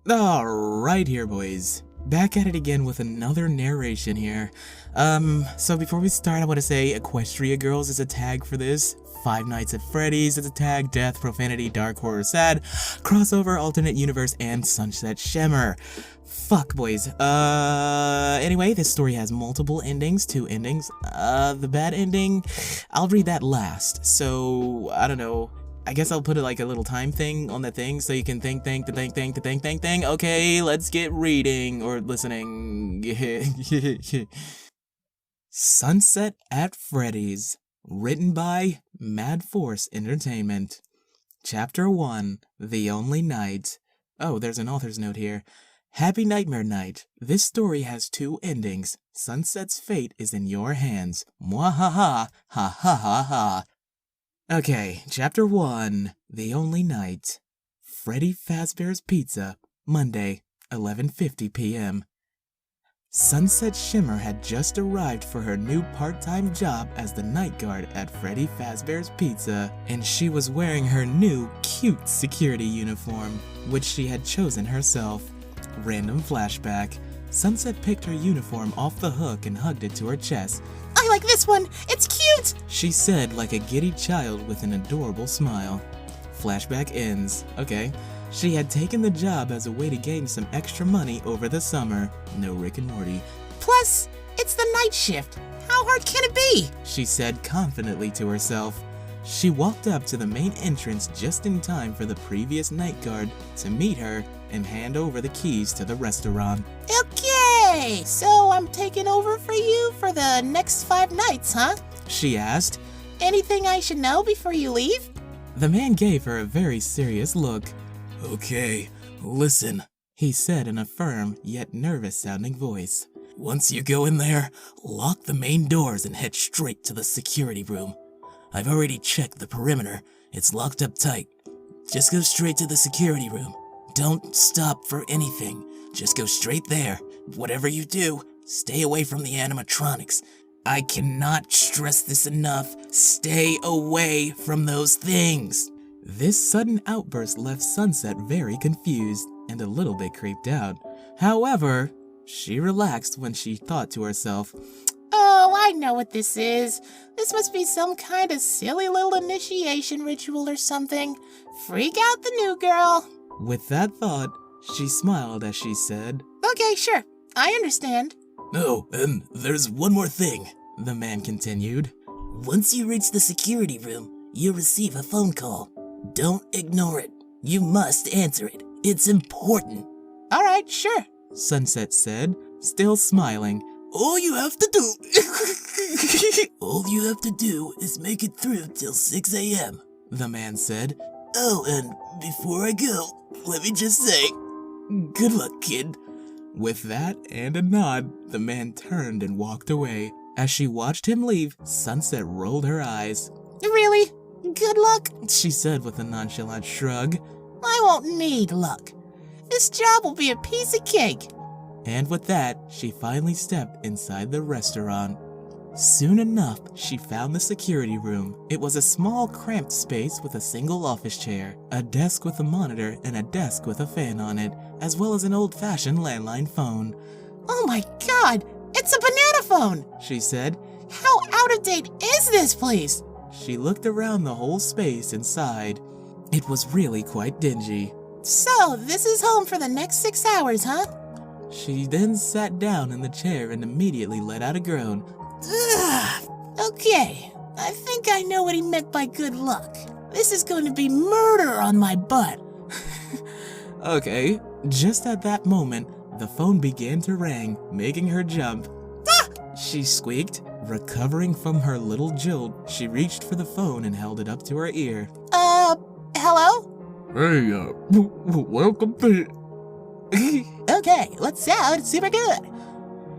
Alright here, boys. Back at it again with another narration here. So before we start, I want to say Equestria Girls is a tag for this. Five Nights at Freddy's is a tag. Death, Profanity, Dark Horror, Sad, Crossover, Alternate Universe, and Sunset Shimmer. Fuck, boys. Anyway, this story has multiple endings, 2 endings. The bad ending, I'll read that last. So, I don't know. I guess I'll put it like a little time thing on the thing so you can think. Okay, let's get reading or listening. Sunset at Freddy's. Written by Madforce Entertainment. Chapter 1. The Only Night. Oh, there's an author's note here. Happy Nightmare Night. This story has 2 endings. Sunset's fate is in your hands. Mwahaha, ha ha ha ha. Okay, Chapter 1, The Only Night. Freddy Fazbear's Pizza, Monday, 11:50 p.m. Sunset Shimmer had just arrived for her new part-time job as the nightguard at Freddy Fazbear's Pizza, and she was wearing her new, cute security uniform, which she had chosen herself. Random flashback. Sunset picked her uniform off the hook and hugged it to her chest. I like this one! It's cute! She said like a giddy child with an adorable smile. Flashback ends. Okay. She had taken the job as a way to gain some extra money over the summer. No Rick and Morty. Plus, it's the night shift. How hard can it be? She said confidently to herself. She walked up to the main entrance just in time for the previous night guard to meet her and hand over the keys to the restaurant. Okay, so I'm taking over for you for the next 5 nights, huh? She asked. Anything I should know before you leave? The man gave her a very serious look. Okay, listen, he said in a firm yet nervous-sounding voice. Once you go in there, lock the main doors and head straight to the security room. I've already checked the perimeter. It's locked up tight. Just go straight to the security room. Don't stop for anything. Just go straight there. Whatever you do, stay away from the animatronics. I cannot stress this enough. Stay away from those things. This sudden outburst left Sunset very confused and a little bit creeped out. However, she relaxed when she thought to herself, Oh, I know what this is. This must be some kind of silly little initiation ritual or something. Freak out the new girl. With that thought, she smiled as she said, Okay, sure. I understand. Oh, and there's one more thing, the man continued. Once you reach the security room, you'll receive a phone call. Don't ignore it. You must answer it. It's important. All right, sure. Sunset said, still smiling. All you have to do is make it through till 6 a.m., the man said. Oh, and before I go, let me just say, good luck, kid. With that and a nod, the man turned and walked away. As she watched him leave, Sunset rolled her eyes. Really? Good luck? She said with a nonchalant shrug. I won't need luck. This job will be a piece of cake. And with that, she finally stepped inside the restaurant. Soon enough, she found the security room. It was a small, cramped space with a single office chair, a desk with a monitor, and a desk with a fan on it, as well as an old-fashioned landline phone. Oh my god! It's a banana phone! She said. How out of date is this place? She looked around the whole space and sighed. It was really quite dingy. So, this is home for the next 6 hours, huh? She then sat down in the chair and immediately let out a groan. Ugh. Okay, I think I know what he meant by good luck. This is going to be murder on my butt. Okay, just at that moment, the phone began to ring, making her jump. Ah! She squeaked. Recovering from her little jolt, she reached for the phone and held it up to her ear. Hello? Hey, welcome to... Okay, let's sound super good.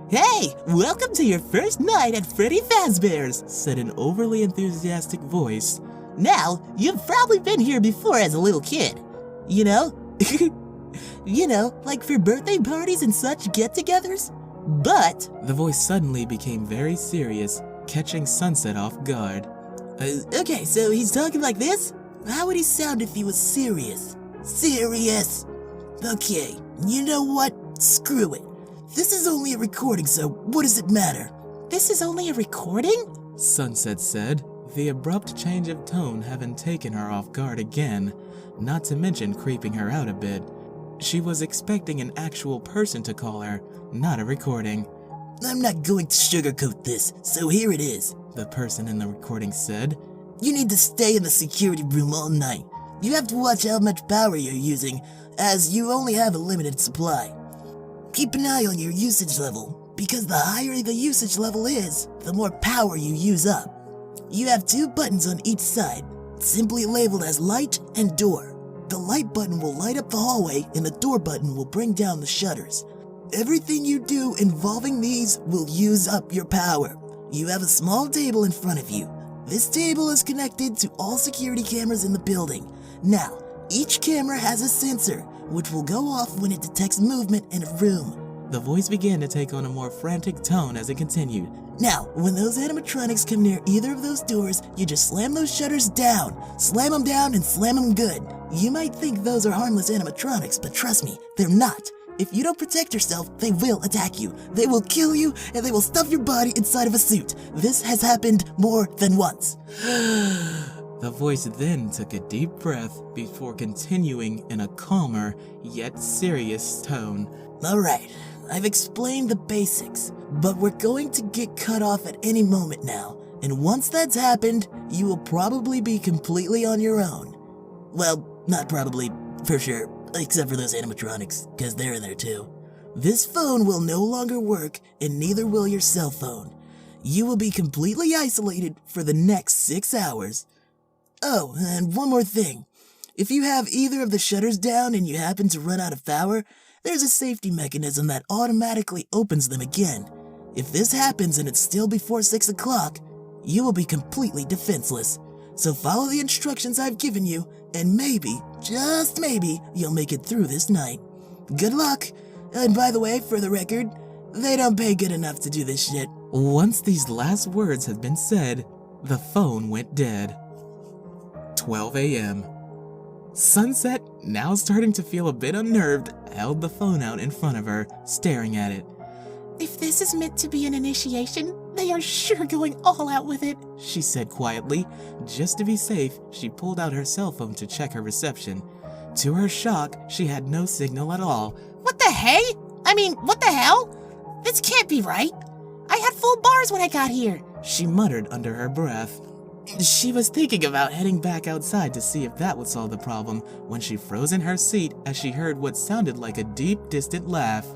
Hey, welcome to your first night at Freddy Fazbear's, said an overly enthusiastic voice. Now, you've probably been here before as a little kid. You know? You know, like for birthday parties and such get-togethers. But... The voice suddenly became very serious, catching Sunset off guard. Okay, so he's talking like this? How would he sound if he was serious? Serious! Okay, You know what? Screw it. This is only a recording, so what does it matter? This is only a recording? Sunset said, the abrupt change of tone having taken her off guard again, not to mention creeping her out a bit. She was expecting an actual person to call her, not a recording. I'm not going to sugarcoat this, so here it is, the person in the recording said. You need to stay in the security room all night. You have to watch how much power you're using, as you only have a limited supply. Keep an eye on your usage level, because the higher the usage level is, the more power you use up. You have 2 buttons on each side, simply labeled as light and door. The light button will light up the hallway and the door button will bring down the shutters. Everything you do involving these will use up your power. You have a small table in front of you. This table is connected to all security cameras in the building. Now, each camera has a sensor, which will go off when it detects movement in a room. The voice began to take on a more frantic tone as it continued. Now, when those animatronics come near either of those doors, you just slam those shutters down. Slam them down and slam them good. You might think those are harmless animatronics, but trust me, they're not. If you don't protect yourself, they will attack you. They will kill you, and they will stuff your body inside of a suit. This has happened more than once. The voice then took a deep breath before continuing in a calmer, yet serious tone. Alright, I've explained the basics, but we're going to get cut off at any moment now. And once that's happened, you will probably be completely on your own. Well, not probably, for sure. Except for those animatronics, because they're in there too. This phone will no longer work, and neither will your cell phone. You will be completely isolated for the next 6 hours. Oh, and one more thing. If you have either of the shutters down and you happen to run out of power, there's a safety mechanism that automatically opens them again. If this happens and it's still before 6 o'clock, you will be completely defenseless. So follow the instructions I've given you, and maybe, just maybe, you'll make it through this night. Good luck! And by the way, for the record, they don't pay good enough to do this shit. Once these last words had been said, the phone went dead. 12 a.m. Sunset, now starting to feel a bit unnerved, held the phone out in front of her, staring at it. If this is meant to be an initiation, they are sure going all out with it, she said quietly. Just to be safe, she pulled out her cell phone to check her reception. To her shock, she had no signal at all. What the hey? I mean, what the hell? This can't be right. I had full bars when I got here, she muttered under her breath. She was thinking about heading back outside to see if that would solve the problem when she froze in her seat as she heard what sounded like a deep, distant laugh.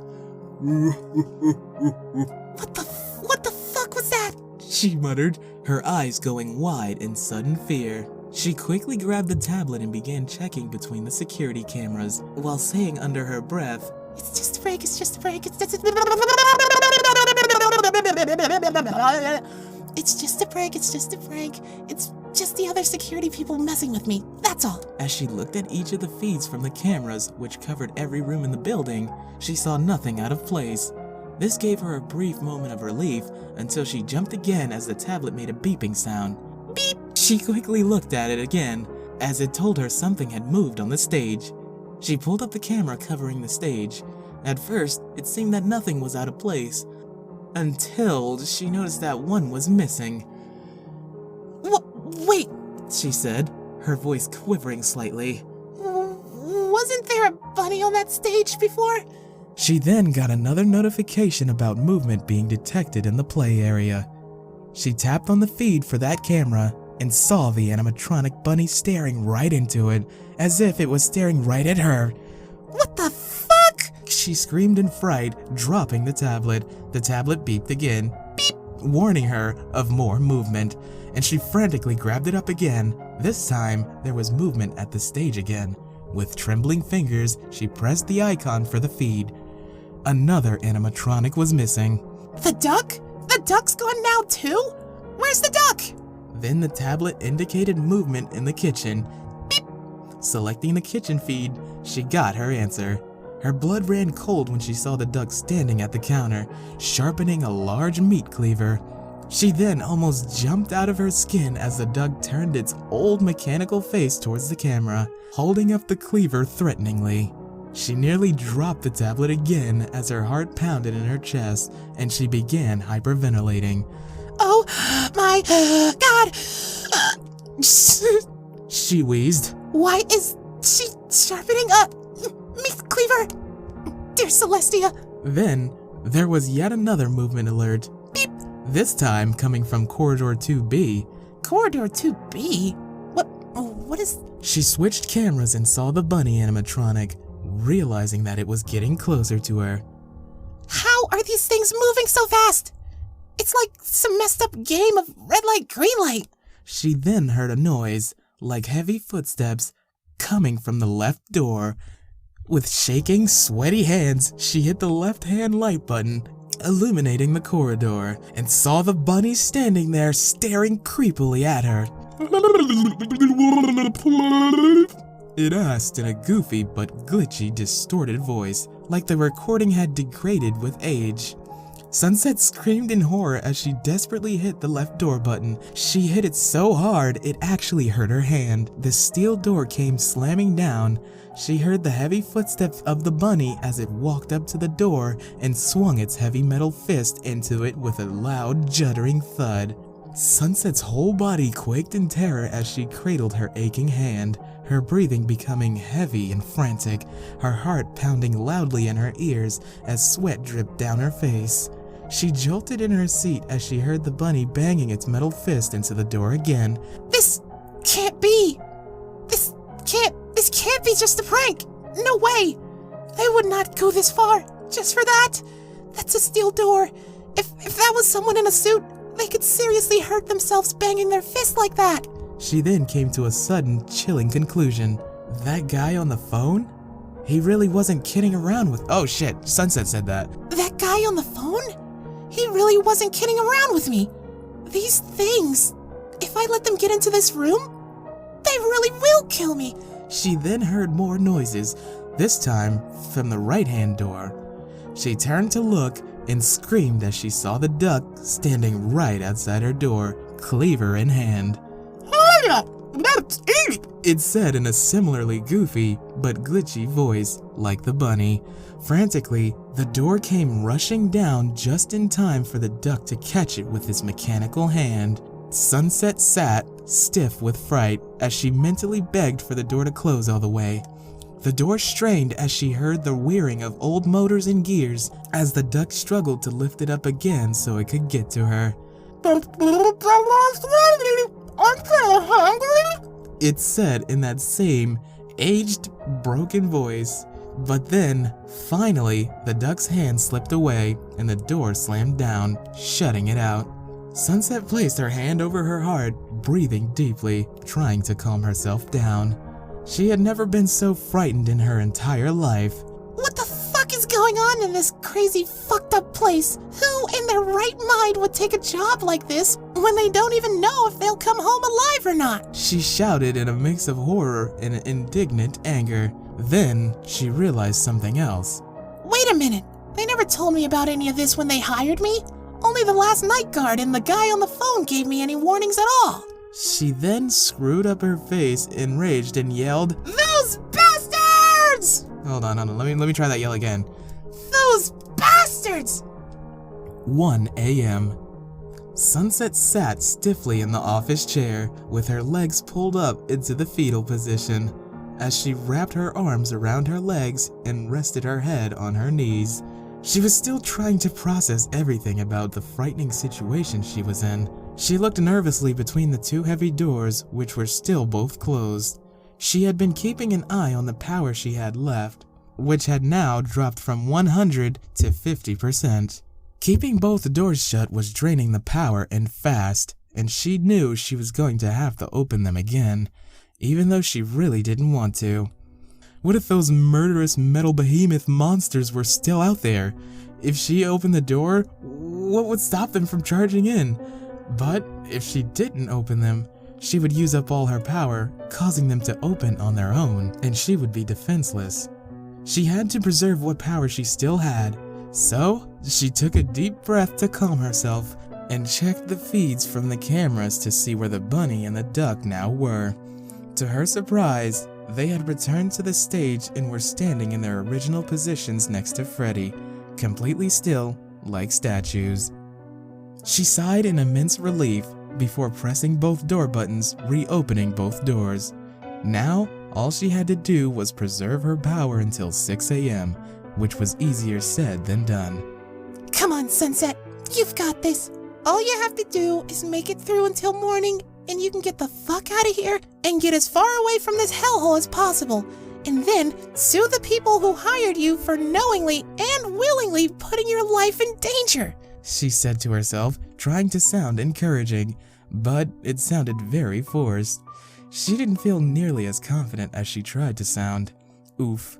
What the fuck was that? She muttered, her eyes going wide in sudden fear. She quickly grabbed the tablet and began checking between the security cameras, while saying under her breath, It's just a prank, it's just a prank, it's just a prank. It's just the other security people messing with me, that's all. As she looked at each of the feeds from the cameras, which covered every room in the building, she saw nothing out of place. This gave her a brief moment of relief until she jumped again as the tablet made a beeping sound. Beep! She quickly looked at it again, as it told her something had moved on the stage. She pulled up the camera covering the stage. At first, it seemed that nothing was out of place, until she noticed that one was missing. Wait, she said, her voice quivering slightly. Wasn't there a bunny on that stage before? She then got another notification about movement being detected in the play area. She tapped on the feed for that camera and saw the animatronic bunny staring right into it, as if it was staring right at her. What the fuck? She screamed in fright, dropping the tablet. The tablet beeped again, beep, warning her of more movement, and she frantically grabbed it up again. This time, there was movement at the stage again. With trembling fingers, she pressed the icon for the feed. Another animatronic was missing. The duck? The duck's gone now too? Where's the duck? Then the tablet indicated movement in the kitchen. Beep! Selecting the kitchen feed, she got her answer. Her blood ran cold when she saw the duck standing at the counter, sharpening a large meat cleaver. She then almost jumped out of her skin as the duck turned its old mechanical face towards the camera, holding up the cleaver threateningly. She nearly dropped the tablet again as her heart pounded in her chest and she began hyperventilating. Oh my God! She wheezed. Why is she sharpening up meat cleaver? Dear Celestia. Then there was yet another movement alert. Beep. This time coming from Corridor 2B. Corridor 2B? What is... She switched cameras and saw the bunny animatronic, realizing that it was getting closer to her. How are these things moving so fast? It's like some messed up game of red light, green light. She then heard a noise, like heavy footsteps, coming from the left door. With shaking, sweaty hands, she hit the left-hand light button, illuminating the corridor, and saw the bunny standing there staring creepily at her. It asked in a goofy but glitchy, distorted voice, like the recording had degraded with age. Sunset screamed in horror as she desperately hit the left door button. She hit it so hard it actually hurt her hand. The steel door came slamming down. She heard the heavy footsteps of the bunny as it walked up to the door and swung its heavy metal fist into it with a loud, juddering thud. Sunset's whole body quaked in terror as she cradled her aching hand, her breathing becoming heavy and frantic, her heart pounding loudly in her ears as sweat dripped down her face. She jolted in her seat as she heard the bunny banging its metal fist into the door again. This can't be! This can't be just a prank! No way! They would not go this far, just for that! That's a steel door. If that was someone in a suit, they could seriously hurt themselves banging their fist like that. She then came to a sudden, chilling conclusion. That guy on the phone? He really wasn't kidding around with— Oh shit, Sunset said that. That guy on the phone? He really wasn't kidding around with me. These things, if I let them get into this room, they really will kill me. She then heard more noises, this time from the right-hand door. She turned to look and screamed as she saw the duck standing right outside her door, cleaver in hand. It said in a similarly goofy but glitchy voice, like the bunny. Frantically, the door came rushing down just in time for the duck to catch it with his mechanical hand. Sunset sat, stiff with fright, as she mentally begged for the door to close all the way. The door strained as she heard the whirring of old motors and gears as the duck struggled to lift it up again so it could get to her. It said in that same aged, broken voice. But then, finally, the duck's hand slipped away and the door slammed down, shutting it out. Sunset placed her hand over her heart, breathing deeply, trying to calm herself down. She had never been so frightened in her entire life. What the fuck is going on in this crazy, fucked up place? Who in their right mind would take a job like this when they don't even know if they'll come home alive or not? She shouted in a mix of horror and indignant anger. Then she realized something else. Wait a minute. They never told me about any of this when they hired me. Only the last nightguard and the guy on the phone gave me any warnings at all. She then screwed up her face, enraged, and yelled, "Those bastards!" Hold on. Let me try that yell again. Those bastards! 1 a.m. Sunset sat stiffly in the office chair with her legs pulled up into the fetal position. As she wrapped her arms around her legs and rested her head on her knees. She was still trying to process everything about the frightening situation she was in. She looked nervously between the two heavy doors, which were still both closed. She had been keeping an eye on the power she had left, which had now dropped from 100 to 50%. Keeping both doors shut was draining the power and fast, and she knew she was going to have to open them again, even though she really didn't want to. What if those murderous metal behemoth monsters were still out there? If she opened the door, what would stop them from charging in? But if she didn't open them, she would use up all her power, causing them to open on their own, and she would be defenseless. She had to preserve what power she still had, so she took a deep breath to calm herself and checked the feeds from the cameras to see where the bunny and the duck now were. To her surprise, They had returned to the stage and were standing in their original positions next to Freddy, completely still, like statues. She sighed in immense relief before pressing both door buttons, reopening both doors. Now, all she had to do was preserve her power until 6 a.m., which was easier said than done. Come on, Sunset. You've got this. All you have to do is make it through until morning, and you can get the fuck out of here and get as far away from this hellhole as possible. And then sue the people who hired you for knowingly and willingly putting your life in danger, she said to herself, trying to sound encouraging, but it sounded very forced. She didn't feel nearly as confident as she tried to sound. Oof.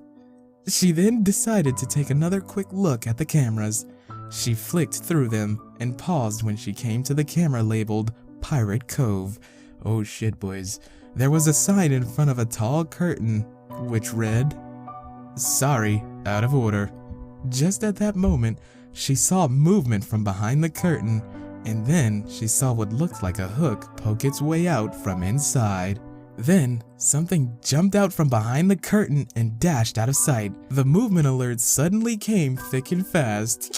She then decided to take another quick look at the cameras. She flicked through them and paused when she came to the camera labeled Pirate Cove. Oh shit, boys. There was a sign in front of a tall curtain which read, "Sorry, out of order." Just at that moment, she saw movement from behind the curtain, and then she saw what looked like a hook poke its way out from inside. Then, something jumped out from behind the curtain and dashed out of sight. The movement alert suddenly came thick and fast.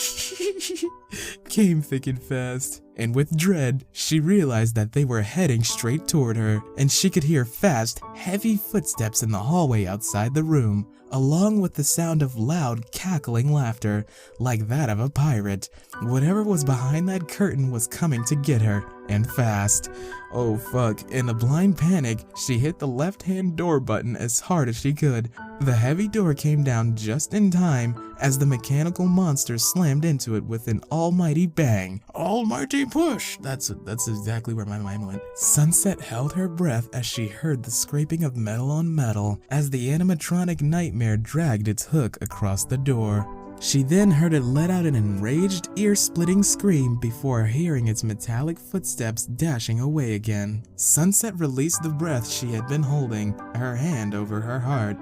And with dread, she realized that they were heading straight toward her, and she could hear fast, heavy footsteps in the hallway outside the room, along with the sound of loud, cackling laughter, like that of a pirate. Whatever was behind that curtain was coming to get her, and fast. Oh fuck, in a blind panic, she hit the left-hand door button as hard as she could. The heavy door came down just in time as the mechanical monster slammed into it with an almighty bang. Almighty push! That's exactly where my mind went. Sunset held her breath as she heard the scraping of metal on metal as the animatronic nightmare dragged its hook across the door. She then heard it let out an enraged, ear-splitting scream before hearing its metallic footsteps dashing away again. Sunset released the breath she had been holding, her hand over her heart.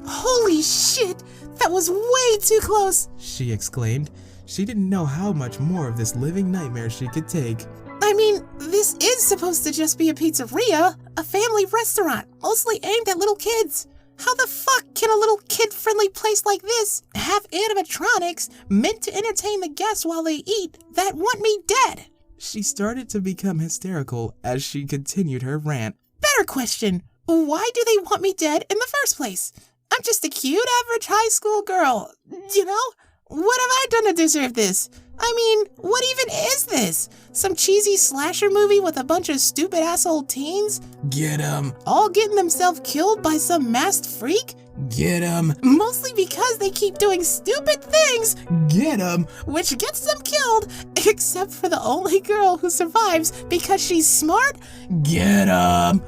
Holy shit! That was way too close! She exclaimed. She didn't know how much more of this living nightmare she could take. I mean, this is supposed to just be a pizzeria, a family restaurant, mostly aimed at little kids. How the fuck can a little kid-friendly place like this have animatronics meant to entertain the guests while they eat that want me dead? She started to become hysterical as she continued her rant. Better question, why do they want me dead in the first place? I'm just a cute average high school girl, you know? What have I done to deserve this? I mean, what even is this? Some cheesy slasher movie with a bunch of stupid asshole teens? Get 'em! All getting themselves killed by some masked freak? Get 'em! Mostly because they keep doing stupid things. Get 'em! Which gets them killed, except for the only girl who survives because she's smart. Get 'em!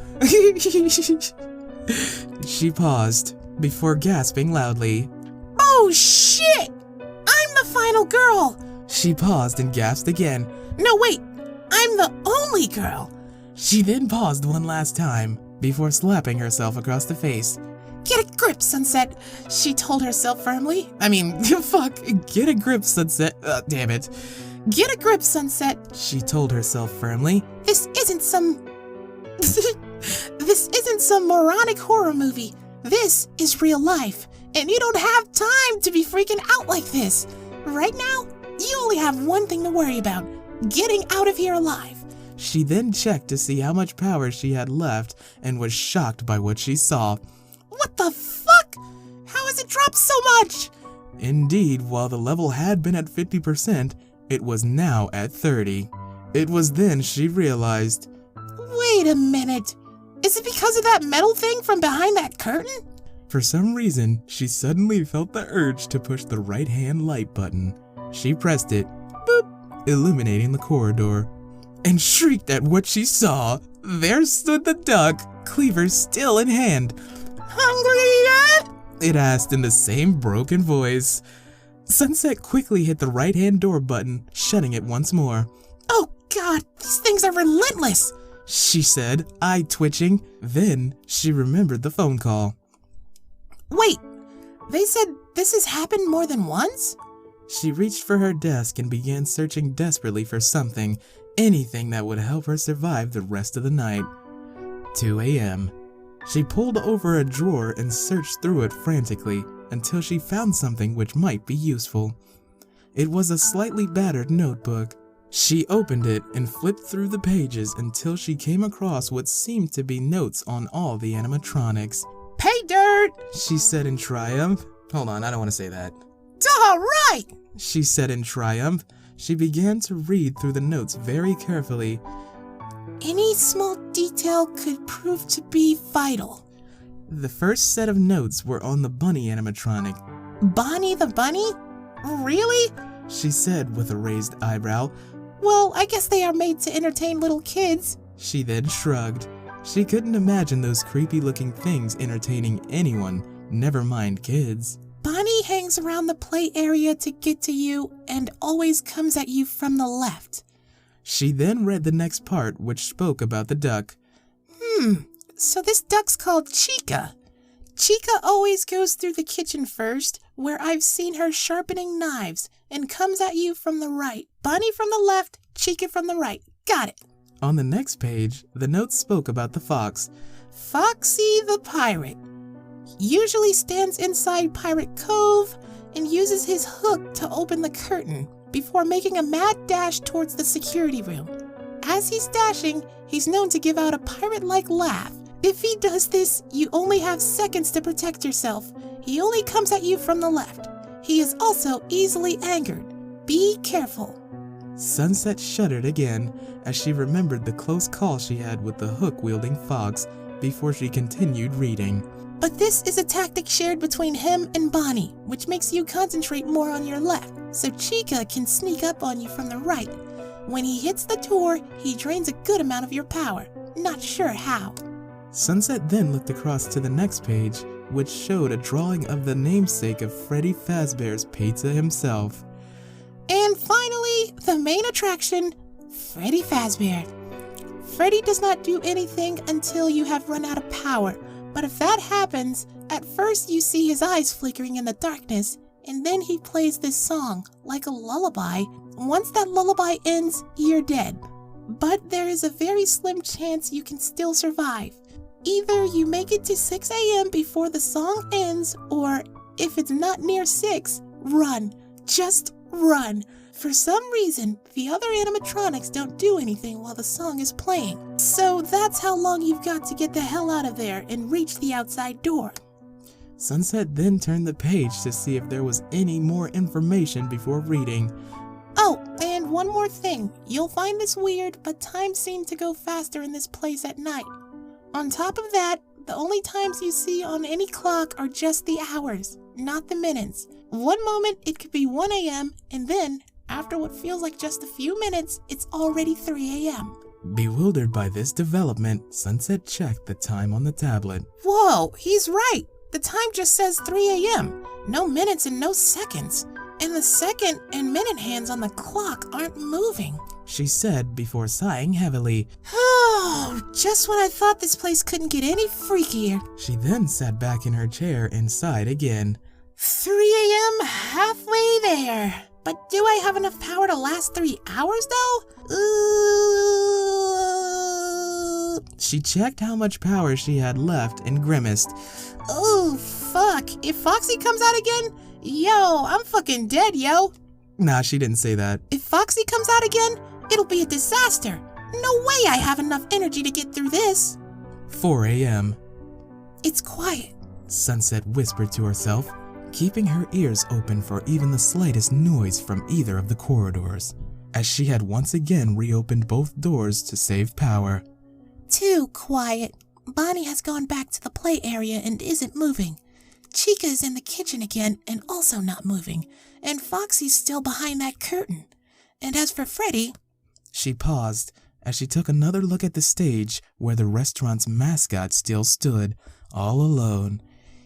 She paused before gasping loudly. Oh shit! I'm the final girl! She paused and gasped again. No, wait! I'm the only girl! She then paused one last time before slapping herself across the face. Get a grip, Sunset, she told herself firmly. Fuck, get a grip, Sunset. Damn it. Get a grip, Sunset, she told herself firmly. This isn't some moronic horror movie. This is real life, and you don't have time to be freaking out like this. Right now, you only have one thing to worry about, getting out of here alive. She then checked to see how much power she had left and was shocked by what she saw. What the fuck? How has it dropped so much? Indeed, while the level had been at 50%, it was now at 30. It was then she realized. Wait a minute. Is it because of that metal thing from behind that curtain? For some reason, she suddenly felt the urge to push the right-hand light button. She pressed it, boop, illuminating the corridor, and shrieked at what she saw. There stood the duck, cleaver still in hand. Hungry yet? It asked in the same broken voice. Sunset quickly hit the right-hand door button, shutting it once more. Oh god, these things are relentless, she said, eye twitching. Then she remembered the phone call. Wait, they said this has happened more than once? She reached for her desk and began searching desperately for something, anything that would help her survive the rest of the night. 2 a.m. She pulled over a drawer and searched through it frantically until she found something which might be useful. It was a slightly battered notebook. She opened it and flipped through the pages until she came across what seemed to be notes on all the animatronics. Pay dirt, She said in triumph. Hold on, I don't want to say that. all right. She said in triumph. She began to read through the notes very carefully. Any small detail could prove to be vital. The first set of notes were on the bunny animatronic. Bonnie the bunny? Really? She said with a raised eyebrow. Well, I guess they are made to entertain little kids. She then shrugged. She couldn't imagine those creepy-looking things entertaining anyone, never mind kids. Bonnie hangs around the play area to get to you and always comes at you from the left. She then read the next part, which spoke about the duck. So this duck's called Chica. Chica always goes through the kitchen first, where I've seen her sharpening knives, and comes at you from the right. Bonnie from the left, Chica from the right. Got it. On the next page, the notes spoke about the fox. Foxy the pirate usually stands inside Pirate Cove and uses his hook to open the curtain before making a mad dash towards the security room. As he's dashing, he's known to give out a pirate-like laugh. If he does this, you only have seconds to protect yourself. He only comes at you from the left. He is also easily angered. Be careful. Sunset shuddered again as she remembered the close call she had with the hook-wielding fox before she continued reading. But this is a tactic shared between him and Bonnie, which makes you concentrate more on your left, so Chica can sneak up on you from the right. When he hits the door, he drains a good amount of your power. Not sure how. Sunset then looked across to the next page, which showed a drawing of the namesake of Freddie Fazbear's pizza himself. And finally, the main attraction, Freddie Fazbear. Freddy does not do anything until you have run out of power, but if that happens, at first you see his eyes flickering in the darkness, and then he plays this song, like a lullaby. Once that lullaby ends, you're dead. But there is a very slim chance you can still survive. Either you make it to 6 a.m. before the song ends, or if it's not near 6, run. Just run. For some reason, the other animatronics don't do anything while the song is playing. So that's how long you've got to get the hell out of there and reach the outside door. Sunset then turned the page to see if there was any more information before reading. Oh, and one more thing. You'll find this weird, but time seemed to go faster in this place at night. On top of that, the only times you see on any clock are just the hours, not the minutes. One moment it could be 1 a.m. and then, after what feels like just a few minutes, it's already 3 a.m. Bewildered by this development, Sunset checked the time on the tablet. Whoa, he's right. The time just says 3 a.m. No minutes and no seconds. And the second and minute hands on the clock aren't moving. She said before sighing heavily. Oh, just when I thought this place couldn't get any freakier. She then sat back in her chair and sighed again. 3 a.m. halfway there. But do I have enough power to last 3 hours though? She checked how much power she had left and grimaced. Oh, fuck. If Foxy comes out again, yo, I'm fucking dead, yo. Nah, she didn't say that. If Foxy comes out again, it'll be a disaster. No way I have enough energy to get through this. 4 a.m. It's quiet, Sunset whispered to herself, keeping her ears open for even the slightest noise from either of the corridors, as she had once again reopened both doors to save power. Too quiet. Bonnie has gone back to the play area and isn't moving. Chica is in the kitchen again and also not moving, and Foxy's still behind that curtain. And as for Freddy... She paused as she took another look at the stage where the restaurant's mascot still stood, all alone.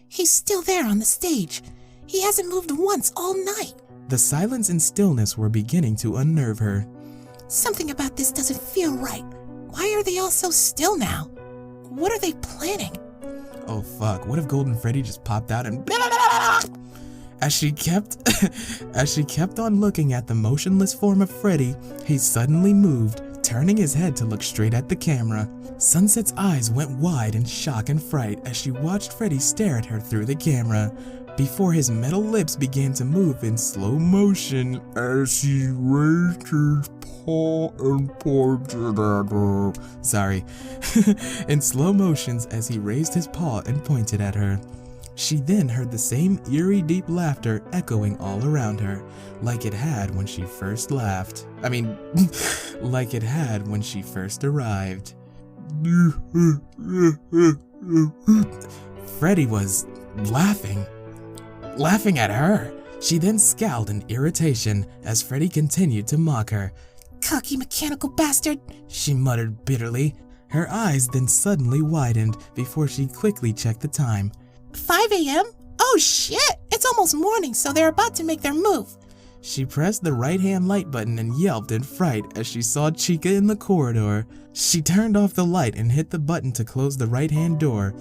He's still there on the stage. He hasn't moved once all night. The silence and stillness were beginning to unnerve her. Something about this doesn't feel right. Why are they all so still now? What are they planning? Oh fuck, what if Golden Freddy just popped out and... As she kept on looking at the motionless form of Freddy, he suddenly moved, turning his head to look straight at the camera. Sunset's eyes went wide in shock and fright as she watched Freddy stare at her through the camera, before his metal lips began to move in slow motion as he raised his paw and pointed at her. Sorry. In slow motions as he raised his paw and pointed at her. She then heard the same eerie deep laughter echoing all around her, like it had when she first laughed. Like it had when she first arrived. Freddy was laughing at her. She then scowled in irritation as Freddy continued to mock her. Cocky mechanical bastard, she muttered bitterly. Her eyes then suddenly widened before she quickly checked the time. 5 a.m.? Oh shit! It's almost morning, so they're about to make their move. She pressed the right-hand light button and yelped in fright as she saw Chica in the corridor. She turned off the light and hit the button to close the right-hand door.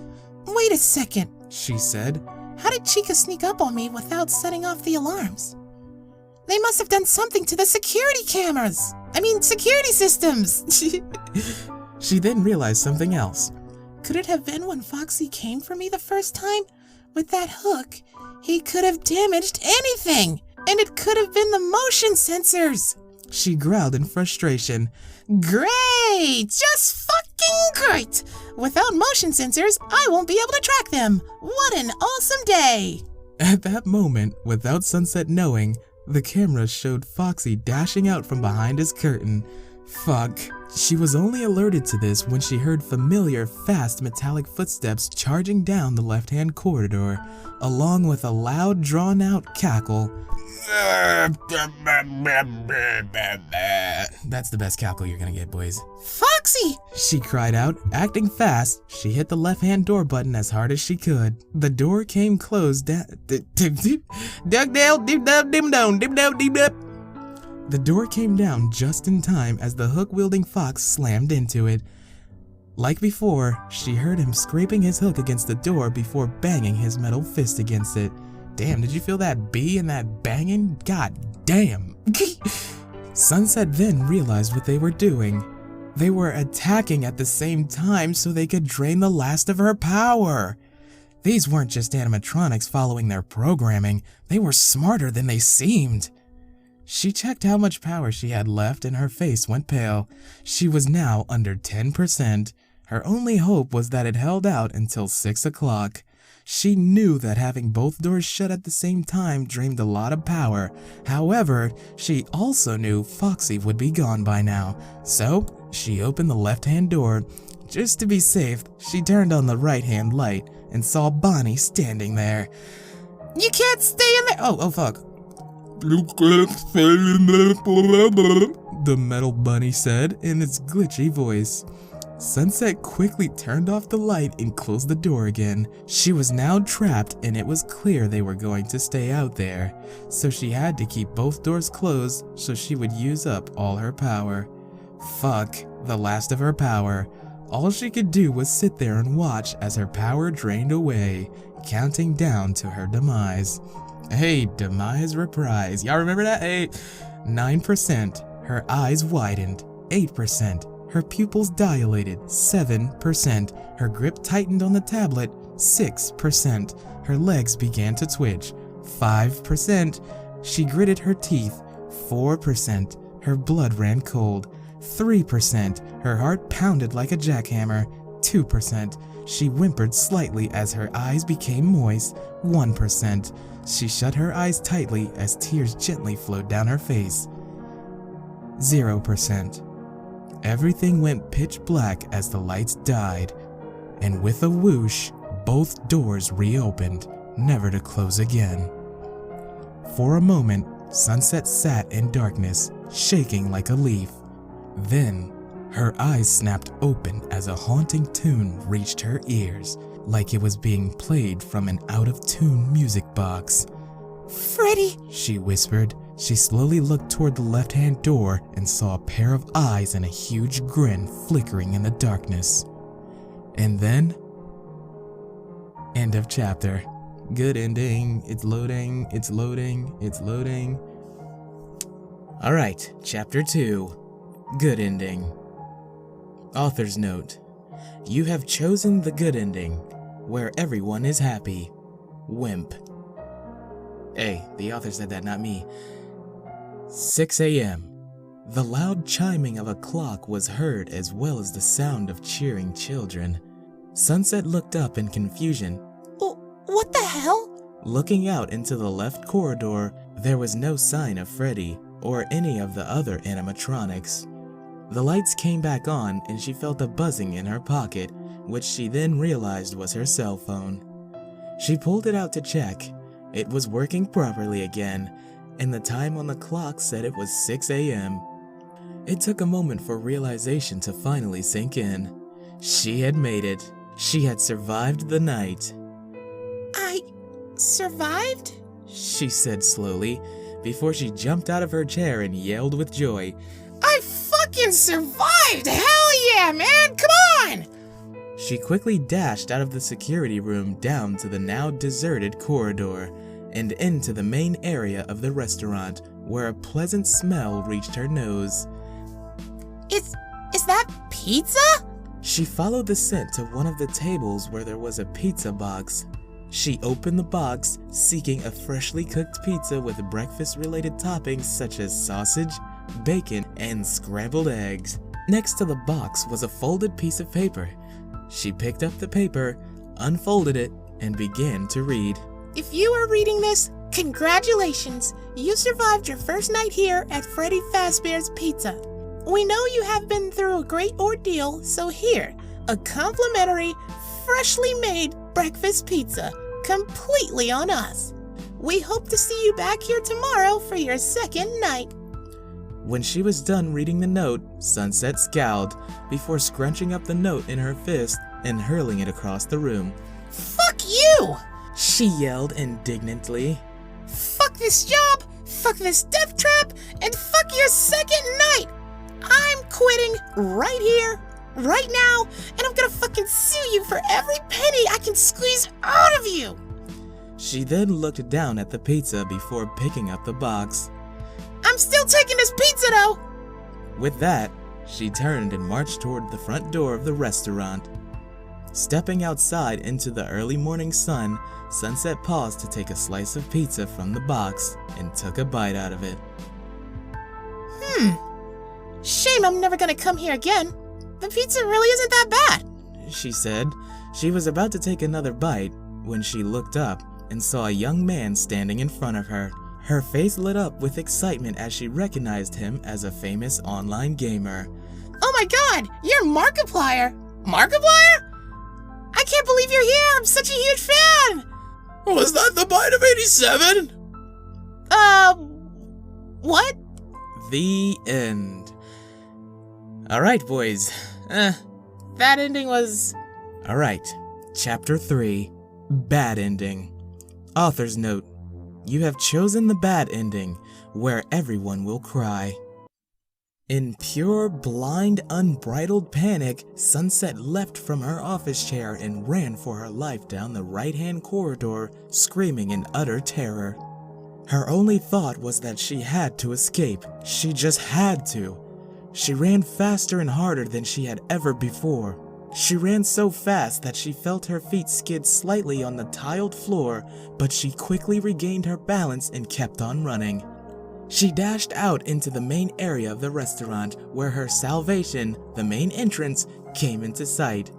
Wait a second, she said. How did Chica sneak up on me without setting off the alarms? They must have done something to the security systems. She then realized something else. Could it have been when Foxy came for me the first time? With that hook, he could have damaged anything, and it could have been the motion sensors. She growled in frustration. Great! Just fucking great! Without motion sensors, I won't be able to track them. What an awesome day! At that moment, without Sunset knowing, the camera showed Foxy dashing out from behind his curtain. Fuck. She was only alerted to this when she heard familiar, fast metallic footsteps charging down the left-hand corridor, along with a loud, drawn-out cackle. That's the best cackle you're gonna get, boys. Foxy! She cried out. Acting fast, she hit the left-hand door button as hard as she could. The door came closed down. The door came down just in time as the hook-wielding fox slammed into it. Like before, she heard him scraping his hook against the door before banging his metal fist against it. Damn, did you feel that bee and that banging? God damn. Sunset then realized what they were doing. They were attacking at the same time so they could drain the last of her power. These weren't just animatronics following their programming, they were smarter than they seemed. She checked how much power she had left and her face went pale. She was now under 10%. Her only hope was that it held out until 6 o'clock. She knew that having both doors shut at the same time drained a lot of power. However, she also knew Foxy would be gone by now. So, she opened the left-hand door. Just to be safe, she turned on the right-hand light and saw Bonnie standing there. You can't stay in there! Oh fuck. You can't stay in there forever, the metal bunny said in its glitchy voice. Sunset quickly turned off the light and closed the door again. She was now trapped and it was clear they were going to stay out there, so she had to keep both doors closed so she would use up all her power. Fuck, the last of her power. All she could do was sit there and watch as her power drained away, counting down to her demise. Hey, demise reprise. Y'all remember that? 9%. Her eyes widened. 8%. Her pupils dilated. 7%. Her grip tightened on the tablet. 6%. Her legs began to twitch. 5%. She gritted her teeth. 4%. Her blood ran cold. 3%. Her heart pounded like a jackhammer. 2%. She whimpered slightly as her eyes became moist. 1%. She shut her eyes tightly as tears gently flowed down her face. 0%. Everything went pitch black as the lights died, and with a whoosh, both doors reopened, never to close again. For a moment, Sunset sat in darkness, shaking like a leaf. Then, her eyes snapped open as a haunting tune reached her ears, like it was being played from an out-of-tune music box. Freddy, she whispered. She slowly looked toward the left-hand door and saw a pair of eyes and a huge grin flickering in the darkness. And then, end of chapter. Good ending. It's loading, it's loading, it's loading. Alright, chapter 2. Good ending. Author's note. You have chosen the good ending, where everyone is happy. Wimp. Hey, the author said that, not me. 6 a.m. The loud chiming of a clock was heard as well as the sound of cheering children. Sunset looked up in confusion. What the hell? Looking out into the left corridor, there was no sign of Freddy or any of the other animatronics. The lights came back on and she felt a buzzing in her pocket, which she then realized was her cell phone. She pulled it out to check. It was working properly again, and the time on the clock said it was 6 a.m. It took a moment for realization to finally sink in. She had made it. She had survived the night. I survived? She said slowly, before she jumped out of her chair and yelled with joy. I fucking survived! Hell yeah, man! Come on! She quickly dashed out of the security room down to the now deserted corridor and into the main area of the restaurant, where a pleasant smell reached her nose. Is that pizza? She followed the scent to one of the tables where there was a pizza box. She opened the box, seeking a freshly cooked pizza with breakfast-related toppings such as sausage, bacon, and scrambled eggs. Next to the box was a folded piece of paper. She picked up the paper, unfolded it, and began to read. If you are reading this, congratulations! You survived your first night here at Freddy Fazbear's Pizza. We know you have been through a great ordeal, so here, a complimentary, freshly made breakfast pizza, completely on us. We hope to see you back here tomorrow for your second night. When she was done reading the note, Sunset scowled before scrunching up the note in her fist and hurling it across the room. Fuck you! She yelled indignantly. Fuck this job, fuck this death trap, and fuck your second night! I'm quitting right here, right now, and I'm gonna fucking sue you for every penny I can squeeze out of you! She then looked down at the pizza before picking up the box. I'm still taking this pizza though! With that, she turned and marched toward the front door of the restaurant. Stepping outside into the early morning sun, Sunset paused to take a slice of pizza from the box and took a bite out of it. Shame I'm never gonna come here again. The pizza really isn't that bad, she said. She was about to take another bite when she looked up and saw a young man standing in front of her. Her face lit up with excitement as she recognized him as a famous online gamer. Oh my god, you're Markiplier! Markiplier? I can't believe you're here, I'm such a huge fan! Was that the bite of 87? What? The end. Alright, boys. That ending was... Alright, Chapter 3, Bad Ending. Author's note. You have chosen the bad ending, where everyone will cry. In pure, blind, unbridled panic, Sunset leapt from her office chair and ran for her life down the right-hand corridor, screaming in utter terror. Her only thought was that she had to escape. She just had to. She ran faster and harder than she had ever before. She ran so fast that she felt her feet skid slightly on the tiled floor, but she quickly regained her balance and kept on running. She dashed out into the main area of the restaurant, where her salvation, the main entrance, came into sight.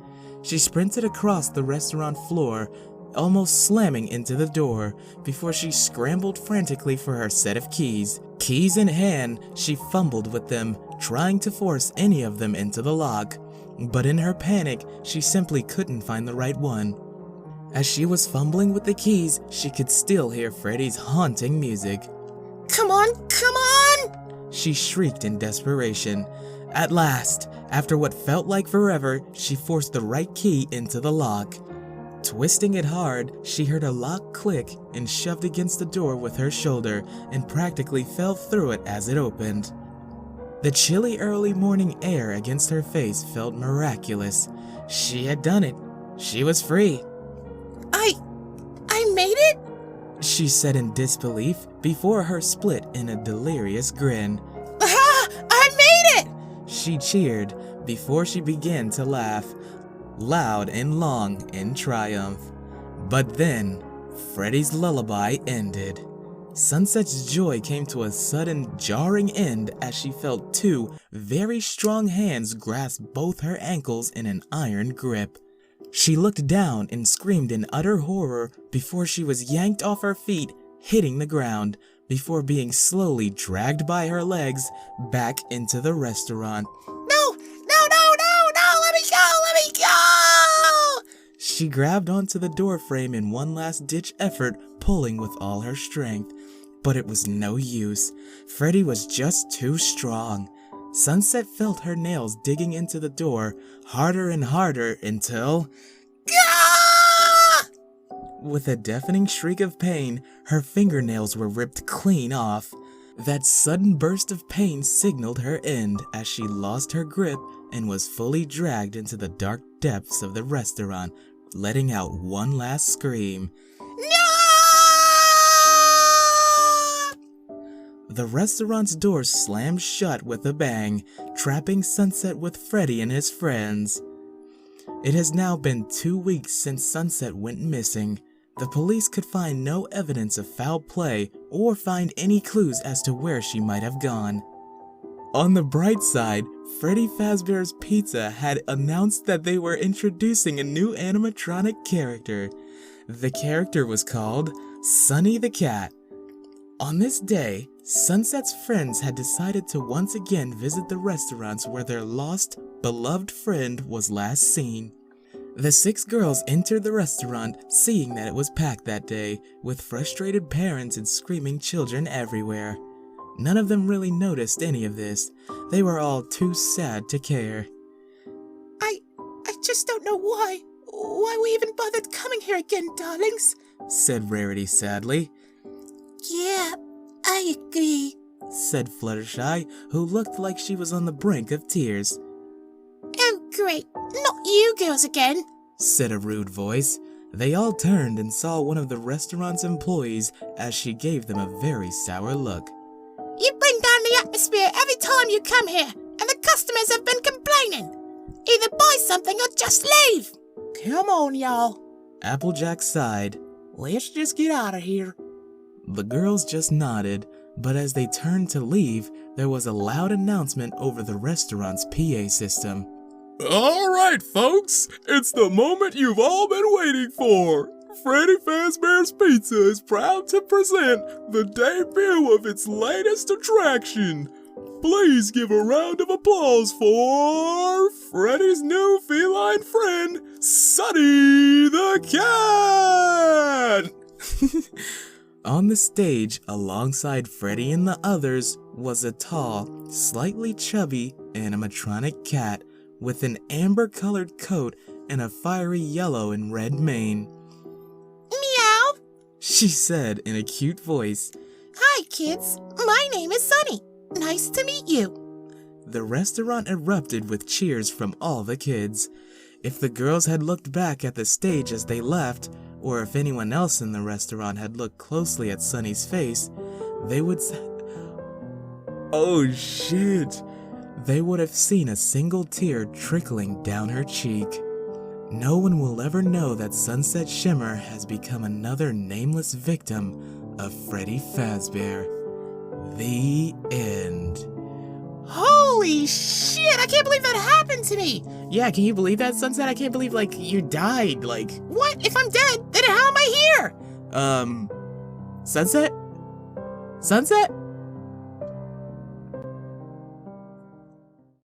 She sprinted across the restaurant floor, almost slamming into the door, before she scrambled frantically for her set of keys. Keys in hand, she fumbled with them, trying to force any of them into the lock. But in her panic, she simply couldn't find the right one. As she was fumbling with the keys, she could still hear Freddy's haunting music. Come on, come on! She shrieked in desperation. At last, after what felt like forever, she forced the right key into the lock. Twisting it hard, she heard a lock click and shoved against the door with her shoulder and practically fell through it as it opened. The chilly early morning air against her face felt miraculous. She had done it. She was free. I made it? She said in disbelief before her split in a delirious grin. I made it! She cheered before she began to laugh, loud and long in triumph. But then, Freddy's lullaby ended. Sunset's joy came to a sudden, jarring end as she felt two very strong hands grasp both her ankles in an iron grip. She looked down and screamed in utter horror before she was yanked off her feet, hitting the ground, before being slowly dragged by her legs back into the restaurant. No, let me go! She grabbed onto the doorframe in one last-ditch effort, pulling with all her strength. But it was no use. Freddy was just too strong. Sunset felt her nails digging into the door, harder and harder until... With a deafening shriek of pain, her fingernails were ripped clean off. That sudden burst of pain signaled her end as she lost her grip and was fully dragged into the dark depths of the restaurant, letting out one last scream. The restaurant's door slammed shut with a bang, trapping Sunset with Freddy and his friends. It has now been 2 weeks since Sunset went missing. The police could find no evidence of foul play or find any clues as to where she might have gone. On the bright side, Freddy Fazbear's Pizza had announced that they were introducing a new animatronic character. The character was called Sunny the Cat. On this day, Sunset's friends had decided to once again visit the restaurants where their lost, beloved friend was last seen. The 6 girls entered the restaurant, seeing that it was packed that day, with frustrated parents and screaming children everywhere. None of them really noticed any of this. They were all too sad to care. I just don't know why we even bothered coming here again, darlings, said Rarity sadly. Yeah, I agree, said Fluttershy, who looked like she was on the brink of tears. Oh great, not you girls again, said a rude voice. They all turned and saw one of the restaurant's employees as she gave them a very sour look. You bring down the atmosphere every time you come here, and the customers have been complaining. Either buy something or just leave. Come on, y'all, Applejack sighed. Let's just get out of here. The girls just nodded, but as they turned to leave, there was a loud announcement over the restaurant's PA system. All right, folks, it's the moment you've all been waiting for. Freddie Fazbear's Pizza is proud to present the debut of its latest attraction. Please give a round of applause for Freddy's new feline friend, Sunny the Cat! On the stage, alongside Freddy and the others, was a tall, slightly chubby animatronic cat with an amber-colored coat and a fiery yellow and red mane. Meow, she said in a cute voice. Hi, kids. My name is Sunny. Nice to meet you. The restaurant erupted with cheers from all the kids. If the girls had looked back at the stage as they left, or if anyone else in the restaurant had looked closely at Sunny's face, they would oh shit! They would have seen a single tear trickling down her cheek. No one will ever know that Sunset Shimmer has become another nameless victim of Freddy Fazbear. The end. Holy shit, I can't believe that happened to me. Yeah, can you believe that, Sunset? I can't believe, you died, What? If I'm dead, then how am I here? Sunset? Sunset?